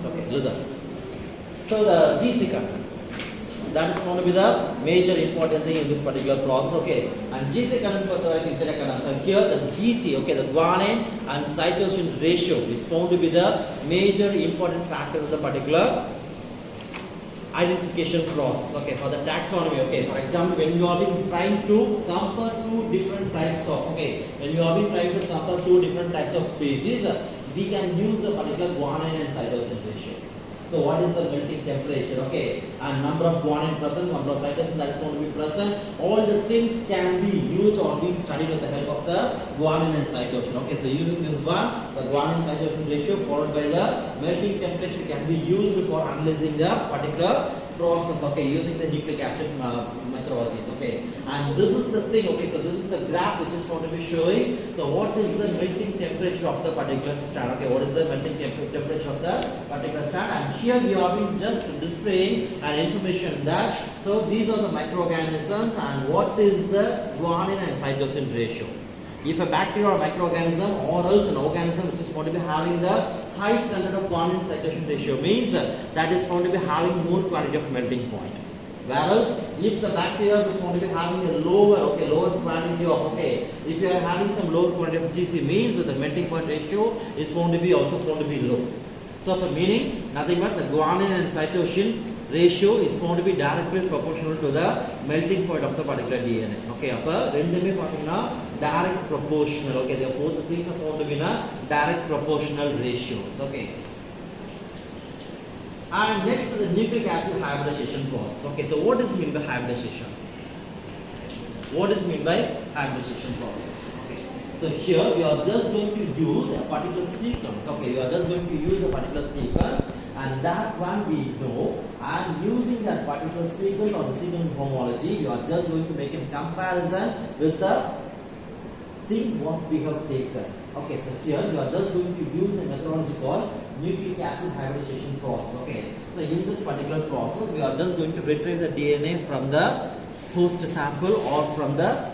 sequence. Okay, listen. So the G sequence, that is going to be the major important thing in this particular process. Okay, and G sequence so here the GC, okay, the guanine and cytosine ratio is found to be the major important factor of the particular identification process, okay, for the taxonomy. Okay, for example, when you have been trying to compare two different types of, okay, when you have been trying to compare two different types of species, we can use the particular guanine and cytosine ratio. So what is the melting temperature, okay, and number of guanine present, number of cytosine that is going to be present, all the things can be used or being studied with the help of the guanine and cytosine. Okay, so using this one, the guanine cytosine ratio followed by the melting temperature can be used for analyzing the particular process, okay, using the nucleic acid methodologies, okay. And this is the thing, okay, so this is the graph which is going to be showing, so what is the melting temperature of the particular strand, okay, what is the melting temperature of the particular strand, and here we are being just displaying an information that, so these are the microorganisms and what is the guanine and cytosine ratio. If a bacteria or microorganism or else an organism which is going to be having the high content of guanine cytosine ratio means that is going to be having more quantity of melting point. Whereas if the bacteria is going to be having a lower quantity of, okay, if you are having some lower quantity of GC means that the melting point ratio is going to be also going to be low. So for meaning nothing but the guanine and cytosine ratio is going to be directly proportional to the melting point of the particular DNA. Okay, direct proportional. Okay, the both things are going to be in a direct proportional ratios. Okay. And next is the nucleic acid hybridization process. Okay, so what is meant by hybridization? What is meant by hybridization process? Okay, so here we are just going to use a particular sequence. Okay, we are just going to use a particular sequence, and that one we know, and using that particular sequence or the sequence homology, we are just going to make a comparison with the thing what we have taken. Okay, so here we are just going to use a methodology called nucleic acid hybridization process. Okay, so in this particular process, we are just going to retrieve the DNA from the host sample or from the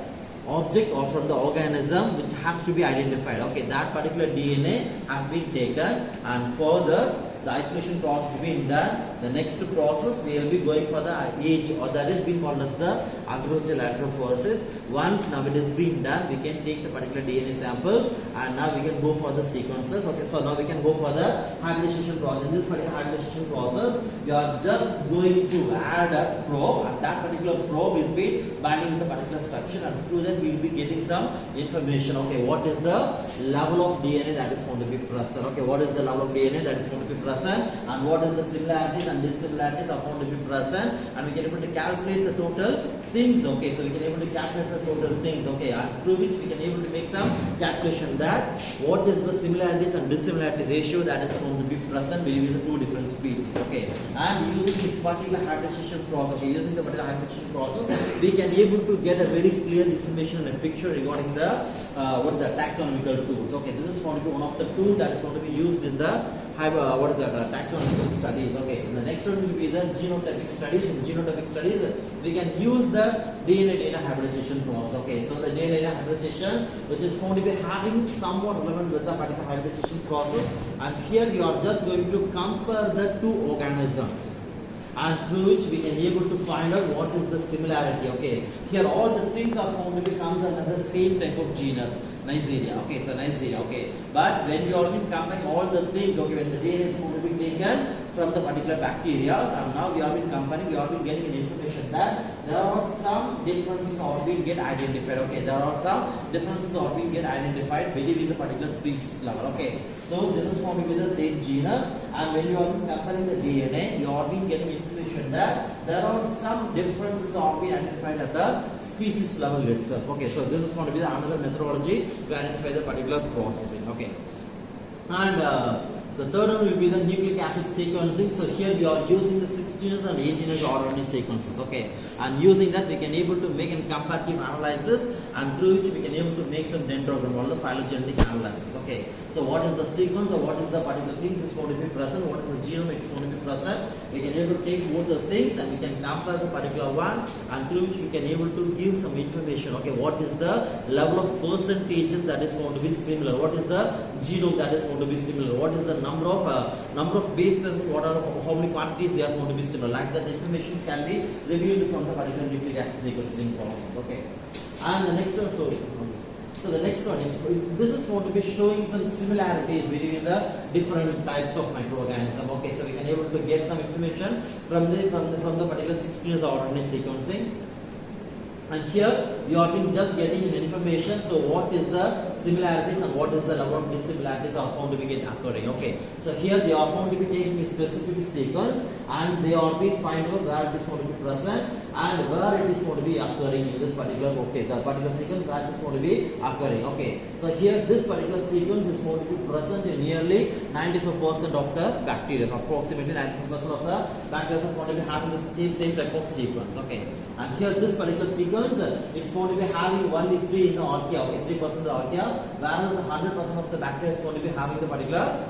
object or from the organism which has to be identified. Okay, that particular DNA has been taken, and further the isolation process being done. The next process we will be going for the age, or that is being called as the agrogel electrophoresis. Once now it is being done, we can take the particular DNA samples and now we can go for the sequences. Okay, so now we can go for the hybridization process. In this particular hybridization process, we are just going to add a probe, and that particular probe is being binding with the particular structure, and through that we will be getting some information. Okay, what is the level of DNA that is going to be present? Okay, what is the level of DNA that is going to be present, and what is the similarities and dissimilarities are going to be present, and we can able to calculate the total things. Okay, so we can able to calculate the total things. Okay, and through which we can able to make some calculation that what is the similarities and dissimilarity ratio that is going to be present between the two different species. Okay, and using this particular hybridization process, okay, using the particular hybridization process, we can able to get a very clear information and a picture regarding the what is the taxonomical tools. Okay, this is going to be one of the tools that is going to be used in the taxonomical studies. Okay, the next one will be the genotypic studies. In genotypic studies, we can use the DNA hybridization process. Okay, so the DNA hybridization, which is going to be having somewhat relevant with the particular hybridization process, and here we are just going to compare the two organisms, and through which we can be able to find out what is the similarity. Okay, here all the things are found to be comes under the same type of genus, Neisseria. Okay, so Neisseria. Okay, but when we are comparing all the things, okay, when the DNA is going to be taken from the particular bacteria, and now we have been comparing, we have been getting an information that there are some differences or being get identified. Okay, there are some differences or being get identified between the particular species level. Okay, so this is going to be the same genus, and when you are comparing the DNA, you are being getting information that there are some differences or being identified at the species level itself. Okay, so this is going to be the another methodology to identify the particular processing. Okay, and the third one will be the nucleic acid sequencing. So here we are using the 16S and 18S RNA sequences. Okay, and using that we can able to make a comparative analysis, and through which we can able to make some dendrogram or the phylogenetic analysis. Okay, so what is the sequence or what is the particular things is going to be present, what is the genome is going to be present, we can able to take both the things and we can compare the particular one, and through which we can able to give some information. Okay, what is the level of percentages that is going to be similar, what is the genome that is going to be similar, what is the number of base pairs, what are how many quantities they are going to be similar. Like that, the information can be reviewed from the particular nucleic acid sequencing process. Okay, and the next one, so the next one is, this is going to be showing some similarities between the different types of microorganism. Okay, so we can able to get some information from the particular 16 RNA sequencing. And here you are just getting information. So what is the similarities and what is the number of dissimilarities are found to be occurring. Okay, so here they are found to be taking a specific sequence and they are being find out where it is going to be present and where it is going to be occurring in this particular, okay, the particular sequence where it is going to be occurring. Okay, so here this particular sequence is going to be present in nearly 95% of the bacteria. Approximately 95% of the bacteria are going to be having the same type of sequence. Okay, and here this particular sequence, it's going to be having only 3 in the archaea, okay, 3% of the archaea, whereas the 100% of the bacteria is going to be having the particular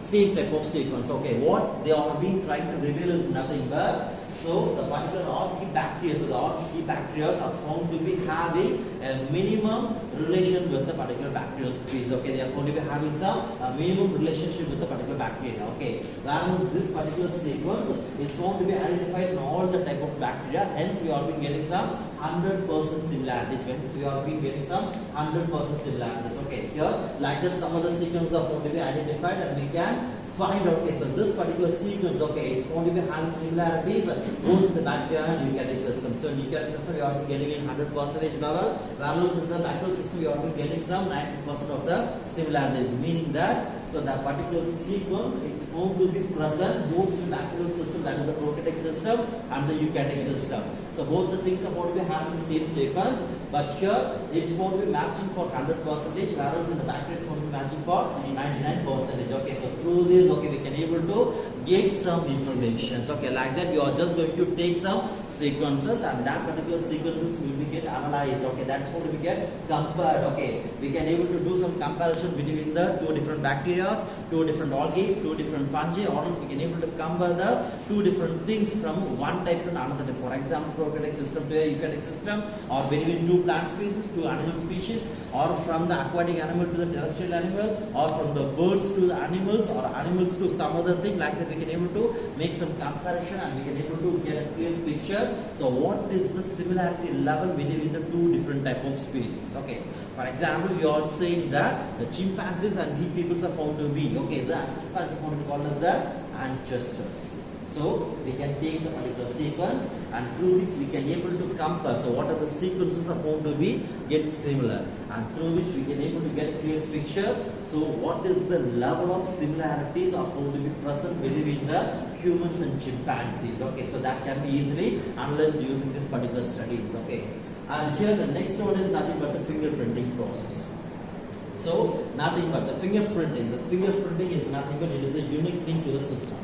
same type of sequence. Okay, what they are being trying to reveal is nothing but, so the particular archaebacteria, so the archaebacteria are found to be having a minimum relation with the particular bacterial species. Okay, they are going to be having some minimum relationship with the particular bacteria. Okay, whereas this particular sequence is found to be identified in all the type of bacteria. Hence, we are being getting some 100% similarities. Hence, we are being getting some 100% similarities. Okay, here like that, some of the sequences are going to be identified and we can find out. Okay, so this particular sequence, okay, it's going to be having similarities both in the bacteria and eukaryotic system. So in eukaryotic system, we are getting in 100% level, whereas in the bacterial system, we are getting some 90% of the similarities, meaning that, so that particular sequence is going to be present both in the bacterial system, that is the prokaryotic system, and the eukaryotic system. So both the things are going to be having the same sequence, but here it's going to be matching for 100%, whereas in the bacteria it's going to be matching for 99%. Okay, so through this, okay, we can able to get some information. Okay, like that, we are just going to take some sequences and that particular sequences will be get analyzed. Okay, that's going to be get compared. Okay, we can able to do some comparison between the 2 different bacteria, 2 different algae, 2 different fungi, or else we can able to compare the 2 different things from one type to another type. For example, prokaryotic system to a eukaryotic system, or between 2 plant species, 2 animal species, or from the aquatic animal to the terrestrial animal, or from the birds to the animals, or animals to some other thing. Like that, we can able to make some comparison and we can able to get a clear picture. So what is the similarity level between the 2 different type of species? Okay, for example, we are saying that the chimpanzees and bee peoples are found to be, okay, the chimpanzees are found to be called as the ancestors. So we can take the particular sequence and through which we can able to compare. So what are the sequences are found to be get similar, and through which we can able to get a clear picture. So what is the level of similarities are found to be present between the humans and chimpanzees? Okay, so that can be easily analyzed using this particular studies. Okay, and here the next one is nothing but the fingerprinting process. So nothing but the fingerprinting. The fingerprinting is nothing but it is a unique thing to the system.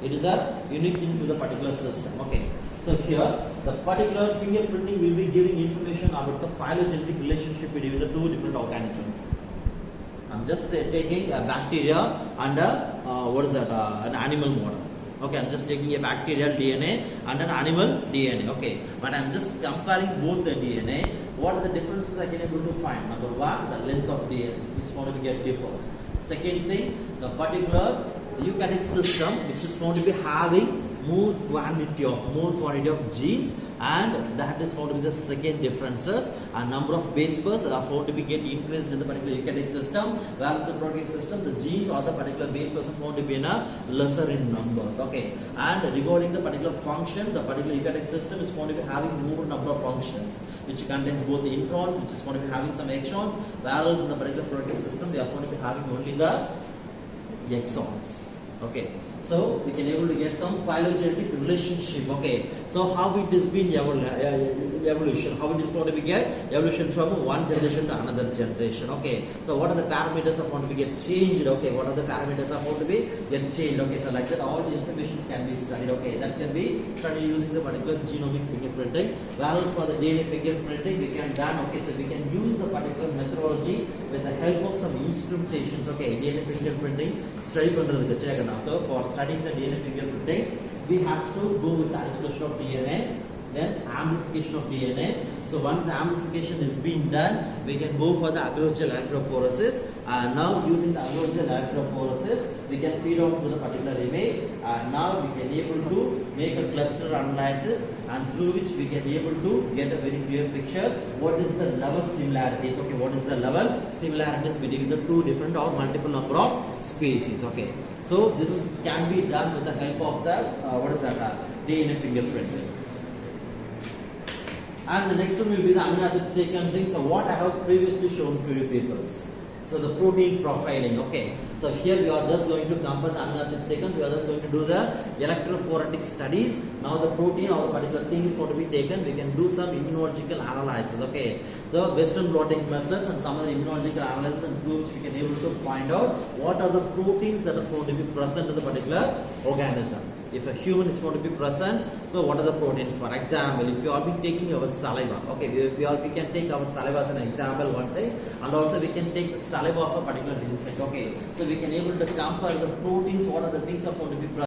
It is a unique thing to the particular system. Okay, so here the particular fingerprinting will be giving information about the phylogenetic relationship between the 2 different organisms. I'm just taking a bacteria and an animal model. Okay, I'm just taking a bacterial DNA and an animal DNA. Okay, but I'm just comparing both the DNA. What are the differences I can able to find? Number 1, the length of DNA. It's going to get differs. Second thing, the particular eukaryotic system, which is going to be having more quantity of genes, and that is going to be the second differences. And number of base pairs that are found to be get increased in the particular eukaryotic system, whereas the prokaryotic system, the genes or the particular base pairs are found to be in a lesser in numbers. Okay, and regarding the particular function, the particular eukaryotic system is going to be having more number of functions, which contains both the introns, which is going to be having some exons, whereas in the particular prokaryotic system they are going to be having only the exons. Okay, so we can able to get some phylogenetic relationship. Okay, so how it is been evolution, how it is going to be get evolution from one generation to another generation. Okay, so what are the parameters are going to be get changed? Okay, what are the parameters are going to be get changed? Okay, so like that all the information can be studied. Okay, that can be studied using the particular genomic fingerprinting. Whereas for the DNA fingerprinting we can done. Okay, so we can use the particular methodology with the help of some instrumentations. Okay, DNA fingerprinting study pandradhukku. So for studying the DNA fingerprinting, we have to go with the isolation of DNA, then amplification of DNA. So once the amplification is being done, we can go for the agarose gel electrophoresis. And now using the agarose gel electrophoresis, we can feed on to the particular image, and now we can able to make a cluster analysis, and through which we can able to get a very clear picture what is the level similarities. Okay, what is the level similarities between the two different or multiple number of species. Okay, so this can be done with the help of the DNA fingerprint. And the next one will be the amino acid sequencing. So what I have previously shown to you people. So the protein profiling. Okay. So here we are just going to compare the amino acid sequence. We are just going to do the electrophoretic studies. Now the protein or the particular thing is going to be taken. We can do some immunological analysis. Okay. The Western blotting methods and some of the immunological analysis and proofs we can able to find out what are the proteins that are going to be present in the particular organism. If a human is going to be present, so what are the proteins? For example, if you are been taking our saliva, okay, we can take our saliva as an example one thing, and also we can take the saliva of a particular insect. Okay, so we can able to compare the proteins, what are the things are going to be present.